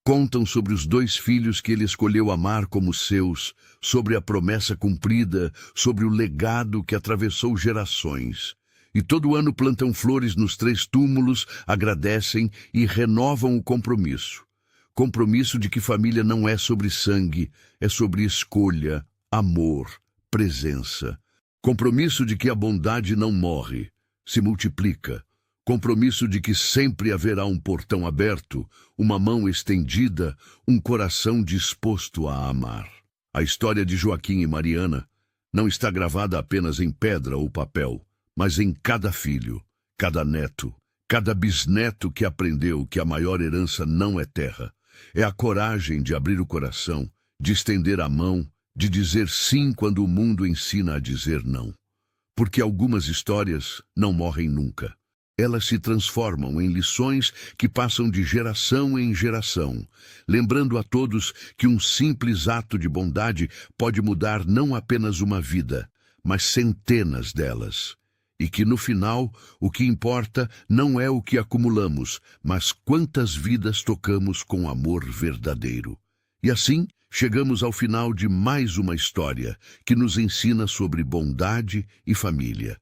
Contam sobre os 2 filhos que ele escolheu amar como seus, sobre a promessa cumprida, sobre o legado que atravessou gerações. E todo ano plantam flores nos 3 túmulos, agradecem e renovam o compromisso. Compromisso de que família não é sobre sangue, é sobre escolha, amor, presença. Compromisso de que a bondade não morre, se multiplica. Compromisso de que sempre haverá um portão aberto, uma mão estendida, um coração disposto a amar. A história de Joaquim e Mariana não está gravada apenas em pedra ou papel, mas em cada filho, cada neto, cada bisneto que aprendeu que a maior herança não é terra. É a coragem de abrir o coração, de estender a mão, de dizer sim quando o mundo ensina a dizer não. Porque algumas histórias não morrem nunca. Elas se transformam em lições que passam de geração em geração, lembrando a todos que um simples ato de bondade pode mudar não apenas uma vida, mas centenas delas. E que no final, o que importa não é o que acumulamos, mas quantas vidas tocamos com amor verdadeiro. E assim, chegamos ao final de mais uma história que nos ensina sobre bondade e família.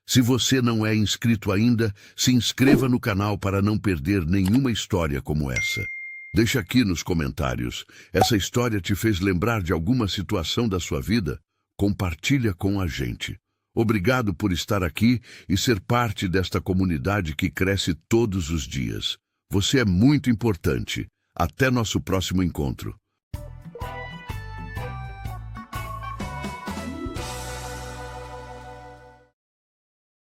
Se você não é inscrito ainda, se inscreva no canal para não perder nenhuma história como essa. Deixa aqui nos comentários. Essa história te fez lembrar de alguma situação da sua vida? Compartilha com a gente. Obrigado por estar aqui e ser parte desta comunidade que cresce todos os dias. Você é muito importante. Até nosso próximo encontro.